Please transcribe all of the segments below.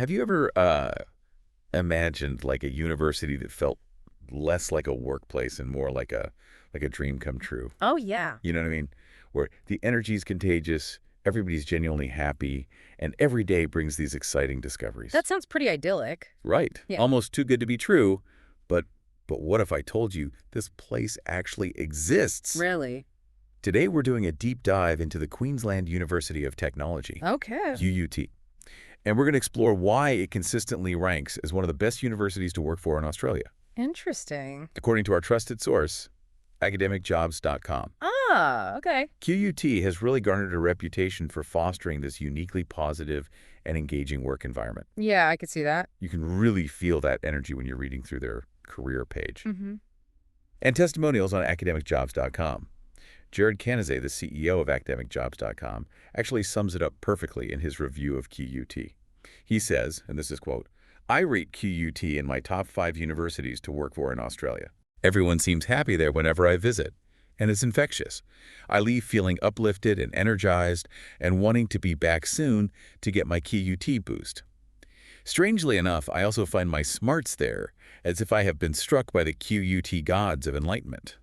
Have you ever imagined like a university that felt less like a workplace and more like a dream come true? Oh, yeah. You know what I mean? Where the energy is contagious, everybody's genuinely happy, and every day brings these exciting discoveries. That sounds pretty idyllic. Right. Yeah. Almost too good to be true, but what if I told you this place actually exists? Really? Today we're doing a deep dive into the Queensland University of Technology, Okay. QUT. And we're going to explore why it consistently ranks as one of the best universities to work for in Australia, Interesting. according to our trusted source, academicjobs.com. Ah, okay. QUT has really garnered a reputation for fostering this uniquely positive and engaging work environment. Yeah, I could see that. You can really feel that energy when you're reading through their career page. Mm-hmm. And testimonials on academicjobs.com. Jared Canizay, the CEO of academicjobs.com, actually sums it up perfectly in his review of QUT. He says, and this is quote, "I rate QUT in my top 5 universities to work for in Australia. Everyone seems happy there whenever I visit, and it's infectious. I leave feeling uplifted and energized and wanting to be back soon to get my QUT boost. Strangely enough, I also find my smarts there, as if I have been struck by the QUT gods of enlightenment."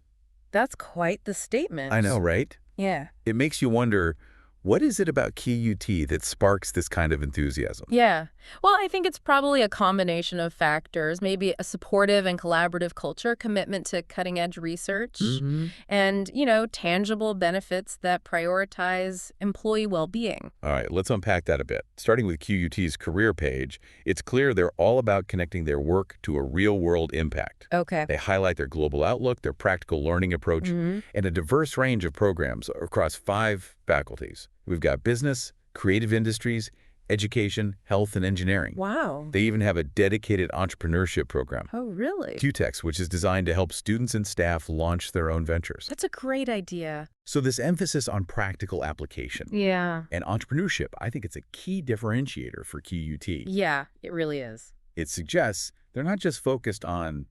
That's quite the statement. I know, right? Yeah. It makes you wonder, what is it about QUT that sparks this kind of enthusiasm? Yeah. Well, I think it's probably a combination of factors, maybe a supportive and collaborative culture, commitment to cutting-edge research, Mm-hmm. and, tangible benefits that prioritize employee well-being. All right, let's unpack that a bit. Starting with QUT's career page, it's clear they're all about connecting their work to a real-world impact. Okay. They highlight their global outlook, their practical learning approach, Mm-hmm. and a diverse range of programs across 5 faculties. We've got business, creative industries, education, health, and engineering. Wow. They even have a dedicated entrepreneurship program, Oh, really? QTEX, which is designed to help students and staff launch their own ventures. That's a great idea. So this emphasis on practical application Yeah. and entrepreneurship, I think it's a key differentiator for QUT. Yeah, it really is. It suggests they're not just focused on,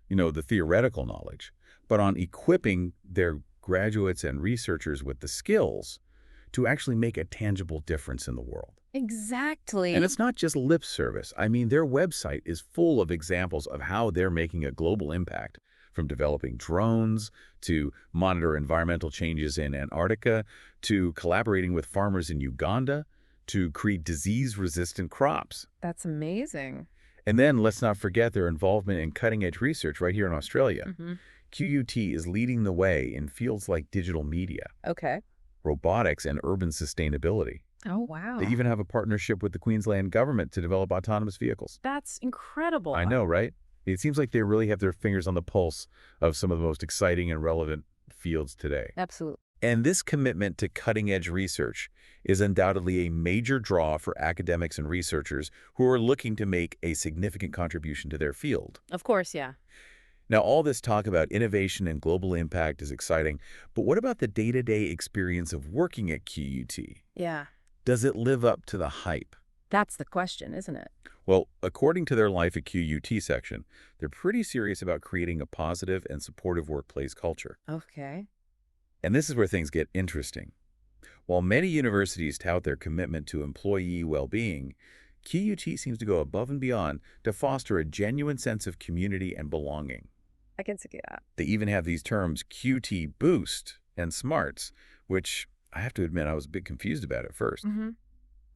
the theoretical knowledge, but on equipping their graduates and researchers with the skills to actually make a tangible difference in the world. Exactly. And it's not just lip service. I mean, their website is full of examples of how they're making a global impact, from developing drones to monitor environmental changes in Antarctica to collaborating with farmers in Uganda to create disease-resistant crops. That's amazing. And then let's not forget their involvement in cutting-edge research right here in Australia. Mm-hmm. QUT is leading the way in fields like digital media, Okay. robotics, and urban sustainability. Oh, wow. They even have a partnership with the Queensland government to develop autonomous vehicles. That's incredible. I know, right? It seems like they really have their fingers on the pulse of some of the most exciting and relevant fields today. Absolutely. And this commitment to cutting-edge research is undoubtedly a major draw for academics and researchers who are looking to make a significant contribution to their field. Of course, yeah. Now, all this talk about innovation and global impact is exciting, but what about the day-to-day experience of working at QUT? Yeah. Does it live up to the hype? That's the question, isn't it? Well, according to their Life at QUT section, they're pretty serious about creating a positive and supportive workplace culture. Okay. And this is where things get interesting. While many universities tout their commitment to employee well-being, QUT seems to go above and beyond to foster a genuine sense of community and belonging. I can see that. They even have these terms QT Boost and Smarts, which I have to admit I was a bit confused about at first. Mm-hmm.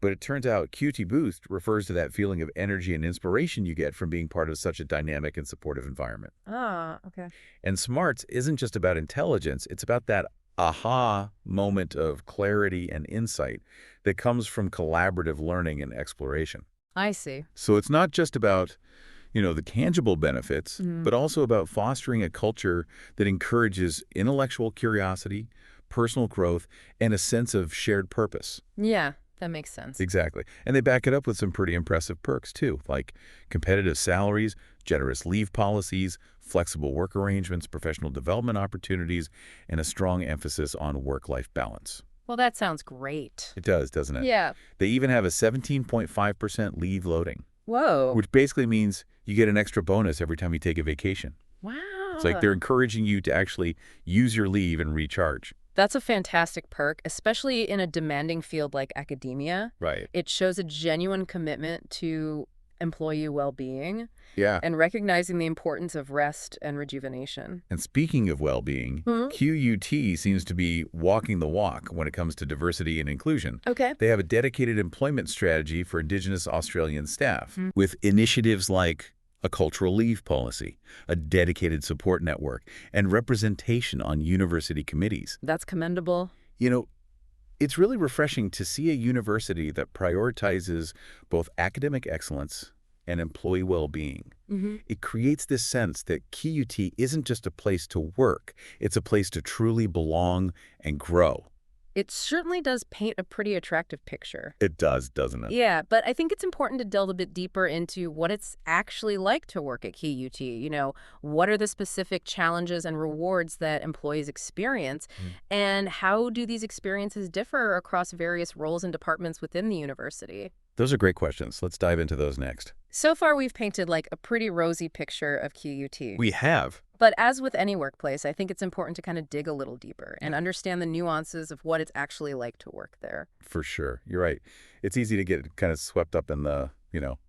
But it turns out QT Boost refers to that feeling of energy and inspiration you get from being part of such a dynamic and supportive environment. Ah, okay. And Smarts isn't just about intelligence, it's about that aha moment of clarity and insight that comes from collaborative learning and exploration. I see. So it's not just about, the tangible benefits, but also about fostering a culture that encourages intellectual curiosity, personal growth, and a sense of shared purpose. Yeah, that makes sense. Exactly. And they back it up with some pretty impressive perks, too, like competitive salaries, generous leave policies, flexible work arrangements, professional development opportunities, and a strong emphasis on work-life balance. Well, that sounds great. It does, doesn't it? Yeah. They even have a 17.5% leave loading, Whoa. which basically means you get an extra bonus every time you take a vacation. Wow. It's like they're encouraging you to actually use your leave and recharge. That's a fantastic perk, especially in a demanding field like academia. Right. It shows a genuine commitment to employee well-being Yeah. and recognizing the importance of rest and rejuvenation. And speaking of well-being, Mhm. QUT seems to be walking the walk when it comes to diversity and inclusion. Okay. They have a dedicated employment strategy for Indigenous Australian staff Mm. with initiatives like a cultural leave policy, a dedicated support network, and representation on university committees. That's commendable. You know, it's really refreshing to see a university that prioritizes both academic excellence and employee well-being. Hmm. It creates this sense that QUT isn't just a place to work, it's a place to truly belong and grow. It certainly does paint a pretty attractive picture. It does, doesn't it? Yeah, but I think it's important to delve a bit deeper into what it's actually like to work at QUT. What are the specific challenges and rewards that employees experience, and how do these experiences differ across various roles and departments within the university? Those are great questions. Let's dive into those next. So far, we've painted like a pretty rosy picture of QUT. We have. But as with any workplace, I think it's important to kind of dig a little deeper and understand the nuances of what it's actually like to work there. For sure. You're right. It's easy to get kind of swept up in the,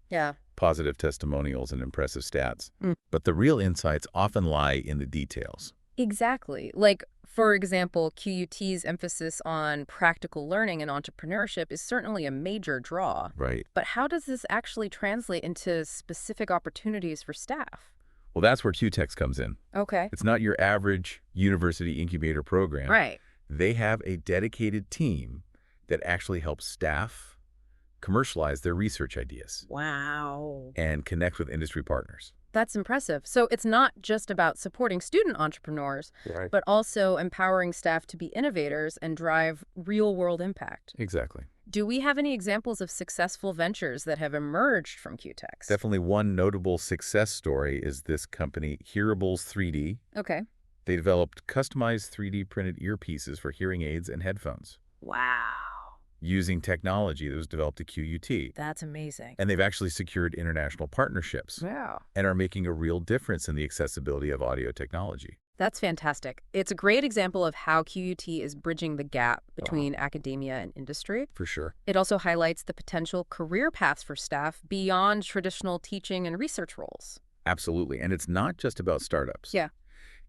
Yeah. positive testimonials and impressive stats. Mm. But the real insights often lie in the details. Exactly. Like, for example, QUT's emphasis on practical learning and entrepreneurship is certainly a major draw. Right. But how does this actually translate into specific opportunities for staff? Well, that's where QTEX comes in. Okay. It's not your average university incubator program. Right. They have a dedicated team that actually helps staff commercialize their research ideas Wow. and connect with industry partners. That's impressive. So it's not just about supporting student entrepreneurs, Right. but also empowering staff to be innovators and drive real-world impact. Exactly. Do we have any examples of successful ventures that have emerged from QTEX? Definitely one notable success story is this company, Hearables 3D. Okay. They developed customized 3D printed earpieces for hearing aids and headphones Wow. using technology that was developed at QUT. That's amazing. And they've actually secured international partnerships Yeah. and are making a real difference in the accessibility of audio technology. That's fantastic. It's a great example of how QUT is bridging the gap between academia and industry. For sure. It also highlights the potential career paths for staff beyond traditional teaching and research roles. Absolutely. And it's not just about startups. Yeah.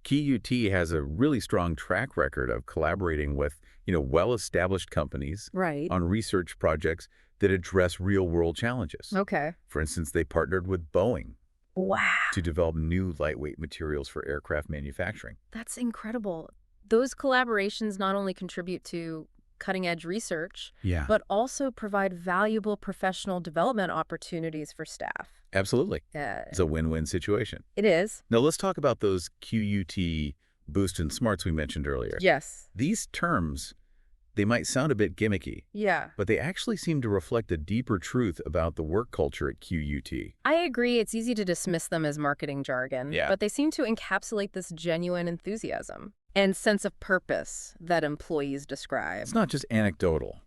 QUT has a really strong track record of collaborating with, well-established companies Right. on research projects that address real-world challenges. Okay. For instance, they partnered with Boeing Wow. to develop new lightweight materials for aircraft manufacturing. That's incredible. Those collaborations not only contribute to cutting-edge research, Yeah. but also provide valuable professional development opportunities for staff. Absolutely. It's a win-win situation. It is. Now let's talk about those QUT Boost and Smarts we mentioned earlier. Yes. These terms, they might sound a bit gimmicky, Yeah. but they actually seem to reflect a deeper truth about the work culture at QUT. I agree. It's easy to dismiss them as marketing jargon, Yeah. but they seem to encapsulate this genuine enthusiasm and sense of purpose that employees describe. It's not just anecdotal.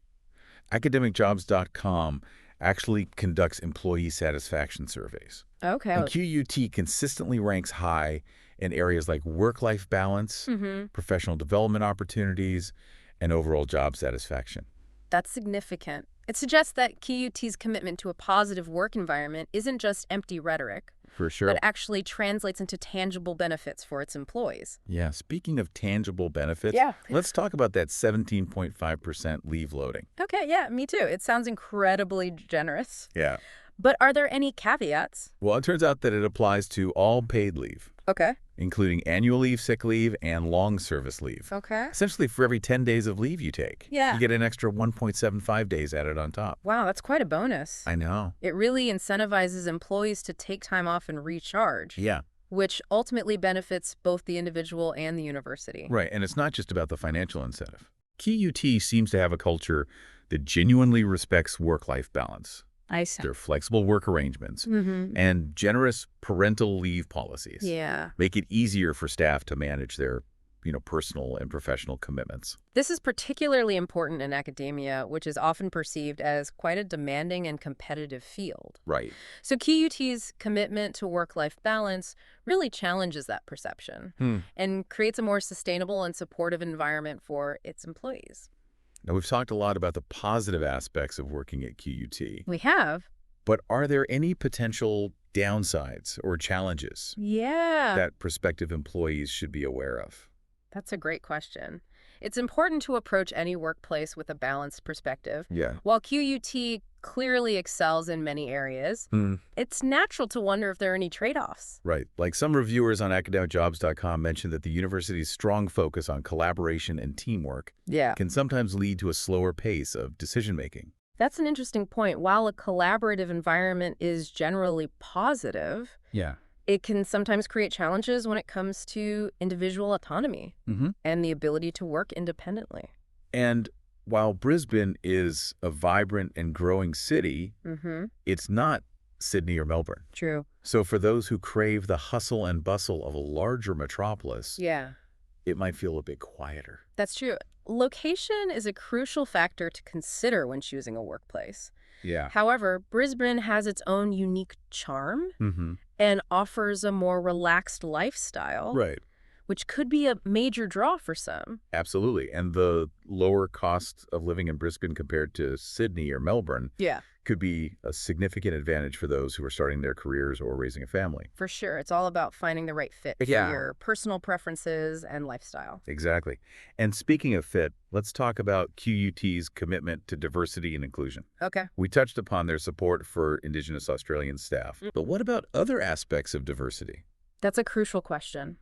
Academicjobs.com actually conducts employee satisfaction surveys. Okay. And QUT consistently ranks high in areas like work-life balance, professional development opportunities, and overall job satisfaction. That's significant. It suggests that QUT's commitment to a positive work environment isn't just empty rhetoric, For sure. but actually translates into tangible benefits for its employees. Yeah, speaking of tangible benefits, Yeah. let's talk about that 17.5% leave loading. Okay, yeah, me too. It sounds incredibly generous. Yeah. But are there any caveats? Well, it turns out that it applies to all paid leave, Okay. including annual leave, sick leave, and long service leave. Okay. Essentially, for every 10 days of leave you take, Yeah. you get an extra 1.75 days added on top. Wow, that's quite a bonus. I know. It really incentivizes employees to take time off and recharge, Yeah, which ultimately benefits both the individual and the university. right. And it's not just about the financial incentive. QUT seems to have a culture that genuinely respects work-life balance. I see. Their flexible work arrangements and generous parental leave policies Yeah. make it easier for staff to manage their, personal and professional commitments. This is particularly important in academia, which is often perceived as quite a demanding and competitive field. Right. So QUT's commitment to work-life balance really challenges that perception and creates a more sustainable and supportive environment for its employees. Now, we've talked a lot about the positive aspects of working at QUT, We have. but are there any potential downsides or challenges Yeah. that prospective employees should be aware of? That's a great question. It's important to approach any workplace with a balanced perspective. Yeah. While QUT clearly excels in many areas, it's natural to wonder if there are any trade-offs. Right. Like some reviewers on academicjobs.com mentioned that the university's strong focus on collaboration and teamwork Yeah. can sometimes lead to a slower pace of decision-making. That's an interesting point. While a collaborative environment is generally positive, Yeah. it can sometimes create challenges when it comes to individual autonomy and the ability to work independently. And while Brisbane is a vibrant and growing city, it's not Sydney or Melbourne. True. So for those who crave the hustle and bustle of a larger metropolis, Yeah. it might feel a bit quieter. That's true. Location is a crucial factor to consider when choosing a workplace. Yeah. However, Brisbane has its own unique charm and offers a more relaxed lifestyle, Right. which could be a major draw for some. Absolutely. And the lower cost of living in Brisbane compared to Sydney or Melbourne Yeah. could be a significant advantage for those who are starting their careers or raising a family. For sure. It's all about finding the right fit for Yeah. your personal preferences and lifestyle. Exactly. And speaking of fit, let's talk about QUT's commitment to diversity and inclusion. Okay. We touched upon their support for Indigenous Australian staff. But what about other aspects of diversity? That's a crucial question.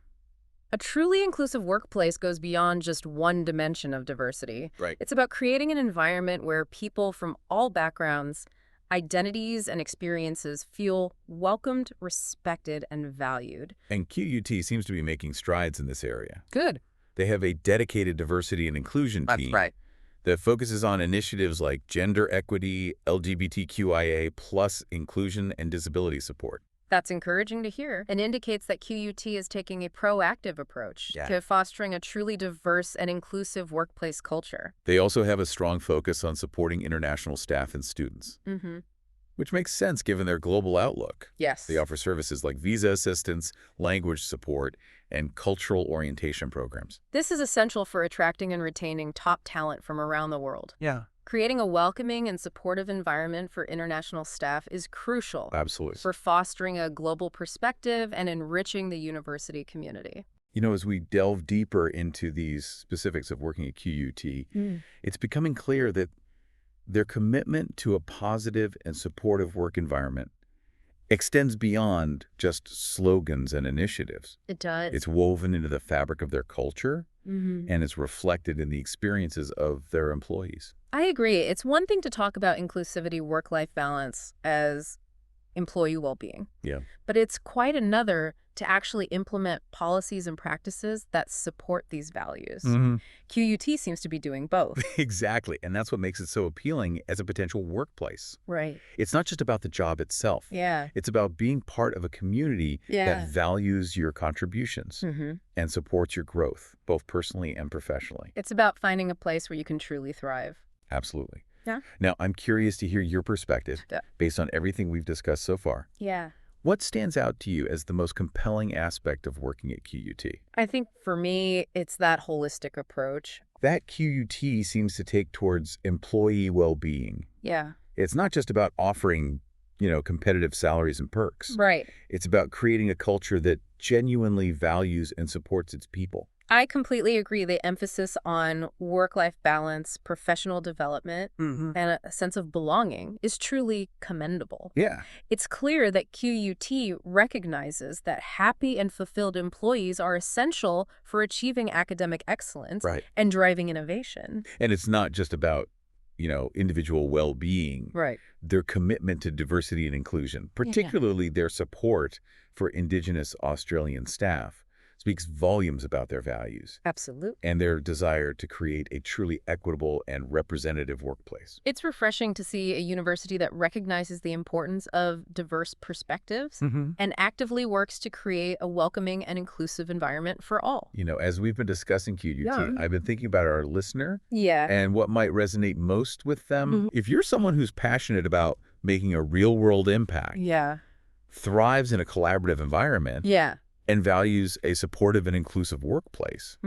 A truly inclusive workplace goes beyond just one dimension of diversity. Right. It's about creating an environment where people from all backgrounds, identities, and experiences feel welcomed, respected, and valued. And QUT seems to be making strides in this area. Good. They have a dedicated diversity and inclusion team that focuses on initiatives like gender equity, LGBTQIA plus inclusion, and disability support. That's encouraging to hear and indicates that QUT is taking a proactive approach Yeah. to fostering a truly diverse and inclusive workplace culture. They also have a strong focus on supporting international staff and students, which makes sense given their global outlook. Yes. They offer services like visa assistance, language support, and cultural orientation programs. This is essential for attracting and retaining top talent from around the world. Yeah. Creating a welcoming and supportive environment for international staff is crucial Absolutely. for fostering a global perspective and enriching the university community. As we delve deeper into these specifics of working at QUT, it's becoming clear that their commitment to a positive and supportive work environment extends beyond just slogans and initiatives. It does. It's woven into the fabric of their culture, and it's reflected in the experiences of their employees. I agree. It's one thing to talk about inclusivity, work-life balance as employee well-being. Yeah. But it's quite another to actually implement policies and practices that support these values. QUT seems to be doing both. Exactly. And that's what makes it so appealing as a potential workplace. Right. It's not just about the job itself. Yeah. It's about being part of a community that values your contributions and supports your growth, both personally and professionally. It's about finding a place where you can truly thrive. Absolutely. Yeah. Now, I'm curious to hear your perspective based on everything we've discussed so far. Yeah. What stands out to you as the most compelling aspect of working at QUT? I think for me, it's that holistic approach. That QUT seems to take towards employee well-being. Yeah. It's not just about offering, competitive salaries and perks. Right. It's about creating a culture that genuinely values and supports its people. I completely agree. The emphasis on work-life balance, professional development, and a sense of belonging is truly commendable. Yeah. It's clear that QUT recognizes that happy and fulfilled employees are essential for achieving academic excellence and driving innovation. And it's not just about, individual well-being. Right. Their commitment to diversity and inclusion, particularly their support for Indigenous Australian staff, speaks volumes about their values Absolutely. and their desire to create a truly equitable and representative workplace. It's refreshing to see a university that recognizes the importance of diverse perspectives and actively works to create a welcoming and inclusive environment for all. You know, as we've been discussing QUT, Yeah. I've been thinking about our listener Yeah. and what might resonate most with them. Mhm. If you're someone who's passionate about making a real-world impact, Yeah. thrives in a collaborative environment, Yeah. and values a supportive and inclusive workplace,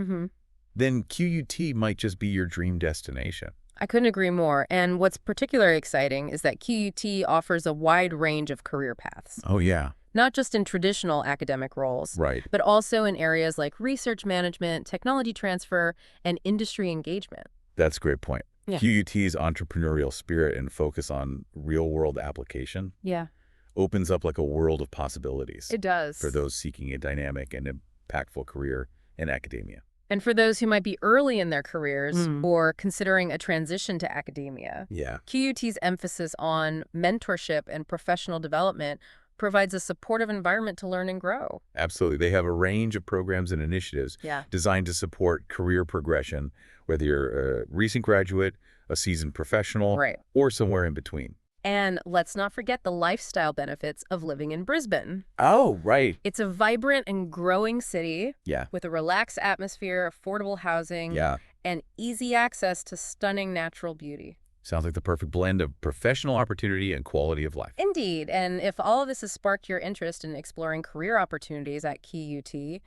then QUT might just be your dream destination. I couldn't agree more. And what's particularly exciting is that QUT offers a wide range of career paths, Oh, yeah. not just in traditional academic roles, Right. but also in areas like research management, technology transfer, and industry engagement. That's a great point. Yeah. QUT's entrepreneurial spirit and focus on real-world application Yeah, opens up like a world of possibilities it does. for those seeking a dynamic and impactful career in academia. And for those who might be early in their careers or considering a transition to academia, Yeah. QUT's emphasis on mentorship and professional development provides a supportive environment to learn and grow. Absolutely. They have a range of programs and initiatives Yeah. designed to support career progression, whether you're a recent graduate, a seasoned professional, Right. or somewhere in between. And let's not forget the lifestyle benefits of living in Brisbane. Oh, right. It's a vibrant and growing city Yeah. with a relaxed atmosphere, affordable housing, Yeah. and easy access to stunning natural beauty. Sounds like the perfect blend of professional opportunity and quality of life. Indeed, and if all of this has sparked your interest in exploring career opportunities at QUT,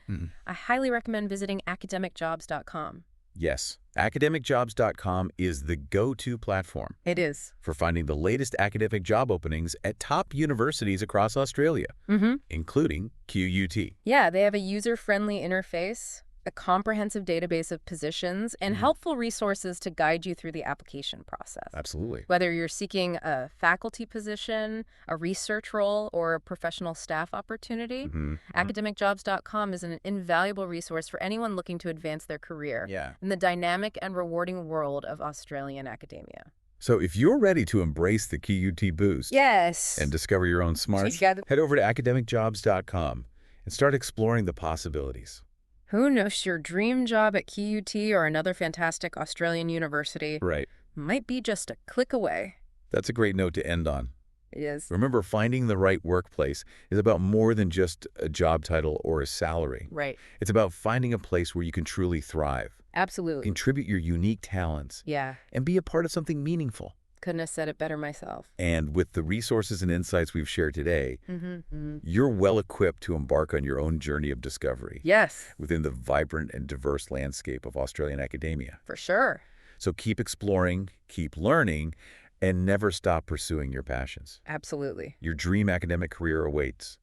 I highly recommend visiting academicjobs.com. Yes. Academicjobs.com is the go-to platform It is. for finding the latest academic job openings at top universities across Australia, including QUT. Yeah, they have a user-friendly interface, a comprehensive database of positions, and helpful resources to guide you through the application process. Absolutely. Whether you're seeking a faculty position, a research role, or a professional staff opportunity, academicjobs.com is an invaluable resource for anyone looking to advance their career Yeah. in the dynamic and rewarding world of Australian academia. So if you're ready to embrace the QUT boost Yes. and discover your own smarts, got it. head over to academicjobs.com and start exploring the possibilities. Who knows, your dream job at QUT or another fantastic Australian university Right. might be just a click away. That's a great note to end on. It is. Remember, finding the right workplace is about more than just a job title or a salary. Right. It's about finding a place where you can truly thrive, Absolutely. contribute your unique talents, Yeah. and be a part of something meaningful. Couldn't have said it better myself. And with the resources and insights we've shared today, you're well equipped to embark on your own journey of discovery Yes, within the vibrant and diverse landscape of Australian academia. for sure. So keep exploring, keep learning, and never stop pursuing your passions. Absolutely. Your dream academic career awaits.